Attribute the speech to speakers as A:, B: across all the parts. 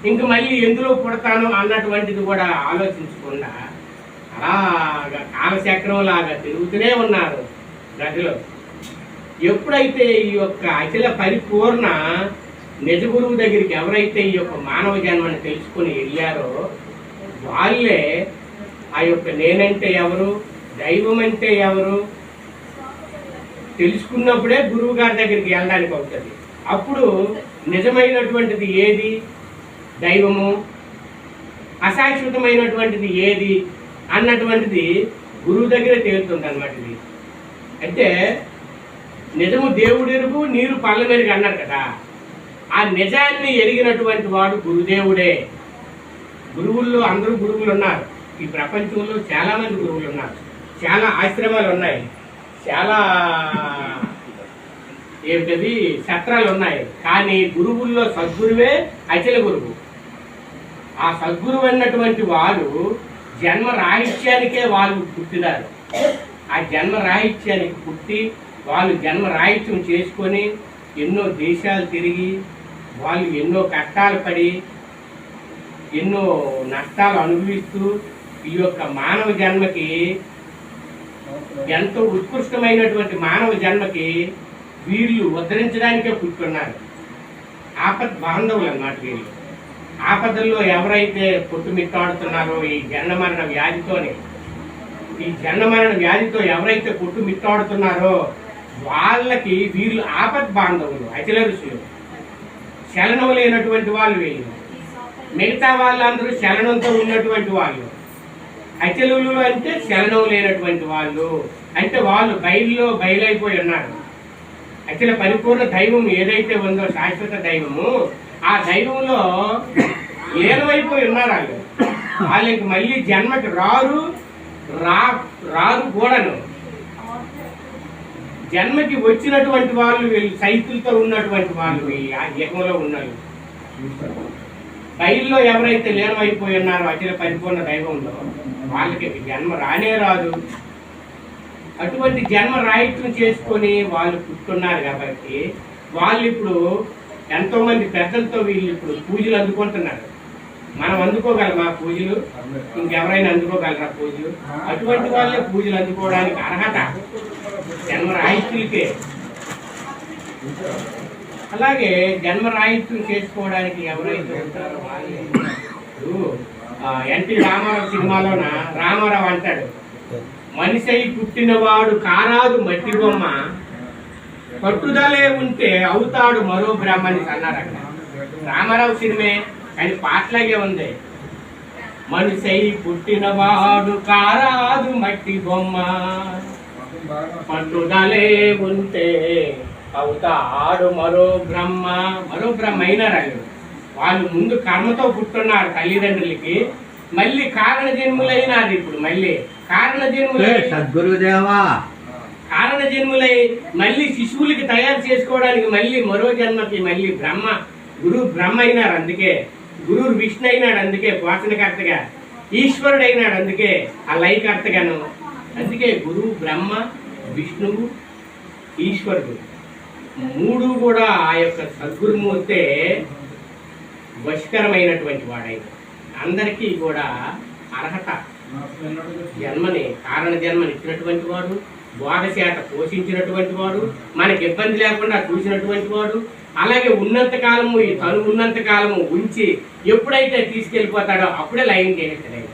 A: ఇంక మళ్ళీ ఎందులో పుడతాను అన్నటువంటిది కూడా ఆలోచించకుండా అలాగా కాలచక్రం లాగా తిరుగుతూనే ఉన్నారు గదిలో. ఎప్పుడైతే ఈ యొక్క అఖిల పరిపూర్ణ నిజ గురువు దగ్గరికి ఎవరైతే ఈ యొక్క మానవ జన్మని తెలుసుకుని వెళ్ళారో వాళ్ళే ఆ యొక్క నేనంటే ఎవరు, దైవం అంటే ఎవరు తెలుసుకున్నప్పుడే గురువు గారి దగ్గరికి వెళ్ళడానికి అవుతుంది. అప్పుడు నిజమైనటువంటిది ఏది, దైవము, అశాశ్వతమైనటువంటిది ఏది అన్నటువంటిది గురువు దగ్గరే తేలుతుంది అన్నమాట. ఇది అంటే నిజము దేవుడు ఎరుగు, నీరు పళ్ళ మెరుగు అన్నారు కదా. ఆ నిజాన్ని ఎరిగినటువంటి వాడు గురుదేవుడే. గురువుల్లో అందరూ గురువులు ఉన్నారు. ఈ ప్రపంచంలో చాలా మంది గురువులు ఉన్నారు, చాలా ఆశ్రమాలు ఉన్నాయి, చాలా ఏమిటది సత్రాలు ఉన్నాయి. కానీ గురువుల్లో సద్గురువే అచల గురువు. ఆ సద్గురువు అన్నటువంటి వాడు జన్మ రాహిత్యానికే వాళ్ళు పుట్టినారు. ఆ జన్మ రాహిత్యానికి పుట్టి వాళ్ళు జన్మ రాహిత్యం చేసుకొని ఎన్నో దేశాలు తిరిగి వాళ్ళు ఎన్నో కష్టాలు పడి ఎన్నో నష్టాలు అనుభవిస్తూ ఈ యొక్క మానవ జన్మకి, ఎంతో ఉత్కృష్టమైనటువంటి మానవ జన్మకి వీళ్ళు ఉద్ధరించడానికే పుట్టుకున్నారు. ఆపద్ బాంధవులు అన్నమాట వీళ్ళు. ఆపదల్లో ఎవరైతే కొట్టుమిట్టాడుతున్నారో ఈ జన్మమరణ వ్యాధితోనే, ఈ జన్మమరణ వ్యాధితో ఎవరైతే కొట్టుమిట్టాడుతున్నారో వాళ్ళకి వీళ్ళు ఆపద్ బాంధవులు, అచల ఋషులు. చలనం లేనటువంటి వాళ్ళు వీళ్ళు. మిగతా వాళ్ళందరూ చలనంతో ఉన్నటువంటి వాళ్ళు. అచలులు అంటే చలనం లేనటువంటి వాళ్ళు. అంటే వాళ్ళు బయలైపోయి ఉన్నారు. అచల పరిపూర్ణ దైవం ఏదైతే ఉందో శాశ్వత దైవము, ఆ దైవంలో లీనమైపోయి ఉన్నారు వాళ్ళు. వాళ్ళకి మళ్ళీ జన్మకి రారు కూడాను. జన్మకి వచ్చినటువంటి వాళ్ళు వీళ్ళు సైతులతో ఉన్నటువంటి వాళ్ళు ఆ యుగంలో ఉన్నారు. బయలులో ఎవరైతే లీనమైపోయి ఉన్నారో అచల పరిపూర్ణ దైవంలో వాళ్ళకి జన్మ రానే రాదు. అటువంటి జన్మ రాహిత్యం చేసుకొని వాళ్ళు పుట్టున్నారు కాబట్టి వాళ్ళు ఇప్పుడు ఎంతో మంది పెద్దలతో వీళ్ళు ఇప్పుడు పూజలు అందుకుంటున్నారు. మనం అందుకోగలమా పూజలు? ఇంకెవరైనా అందుకోగలరా పూజలు? అటువంటి వాళ్ళే పూజలు అందుకోవడానికి అర్హత జన్మ రాహిత్యులకే. అలాగే జన్మ రాహిత్యం చేసుకోవడానికి ఎవరైతే ఉంటారో వాళ్ళే. ఎన్టీ రామారావు సినిమాలోన రామారావు అంటాడు, మనిషి అయి పుట్టినవాడు కారాదు మట్టి బొమ్మ, పట్టుదలే ఉంటే అవుతాడు మరో బ్రహ్మని అన్నారు అక్కడ. రామారావు సినిమే కానీ పాటలాగే ఉంది. మనిషి అయి పుట్టినవాడు కారాదు మట్టి బొమ్మ, పట్టుదలే ఉంటే అవుతాడు మరో బ్రహ్మ. మరో బ్రహ్మ అయినారు వాళ్ళు. ముందు కర్మతో పుట్టున్నారు తల్లిదండ్రులకి, మళ్ళీ కారణ జన్ములైనారు. ఇప్పుడు మళ్ళీ కారణ జన్ములై సద్గురుదేవా కారణ జన్ములై మళ్ళీ శిశువులకి తయారు చేసుకోవడానికి మళ్ళీ మరో జన్మకి మళ్ళీ గురువు బ్రహ్మ అయినారు. అందుకే గురువు విష్ణు అయినాడు, అందుకే పోషణకర్తగా. ఈశ్వరుడు అయినాడు, అందుకే ఆ లయకర్తగాను. అందుకే గురువు బ్రహ్మ, విష్ణువు, ఈశ్వరుడు మూడు కూడా ఆ యొక్క సద్గురుమూర్తే వశకరమైనటువంటి వాడైన అందరికీ కూడా అర్హత. జన్మని కారణ జన్మని ఇచ్చినటువంటి వాడు, బోధశాత పోషించినటువంటి వాడు, మనకి ఇబ్బంది లేకుండా చూసినటువంటి వాడు. అలాగే ఉన్నంత కాలము ఈ తను ఉన్నంత కాలము ఉంచి ఎప్పుడైతే తీసుకెళ్ళిపోతాడో అప్పుడే లయం చేస్తాడు.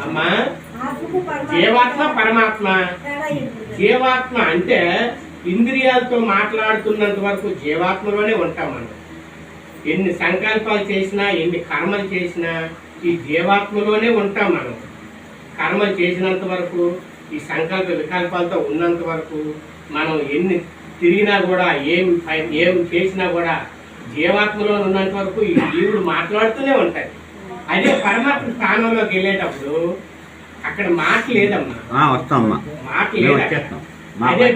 A: అమ్మా జీవాత్మ పరమాత్మ. జీవాత్మ అంటే ఇంద్రియాలతో మాట్లాడుతున్నంత వరకు జీవాత్మలోనే ఉంటాం మనం. ఎన్ని సంకల్పాలు చేసినా, ఎన్ని కర్మలు చేసినా ఈ జీవాత్మలోనే ఉంటాం మనం. కర్మలు చేసినంత వరకు, ఈ సంకల్ప వికల్పాలతో ఉన్నంత వరకు మనం ఎన్ని తిరిగినా కూడా, ఏమి చేసినా కూడా జీవాత్మలో ఉన్నంత వరకు ఈ జీవుడు మాట్లాడుతూనే ఉంటాయి. అదే పరమాత్మ స్థానంలోకి వెళ్ళేటప్పుడు అక్కడ మాట లేదమ్మా, మాట లేదు. అదే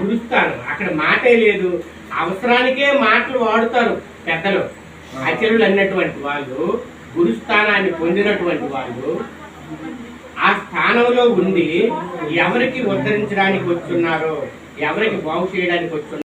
A: గురుస్థానం. అక్కడ మాటే లేదు. అవసరానికే మాటలు వాడుతారు పెద్దలు. అచలులు అన్నటువంటి వాళ్ళు, గురుస్థానాన్ని పొందినటువంటి వాళ్ళు ఆ స్థానంలో ఉండి ఎవరికి ఉద్ధరించడానికి వచ్చున్నారో, ఎవరికి బాగు చేయడానికి వచ్చున్నారో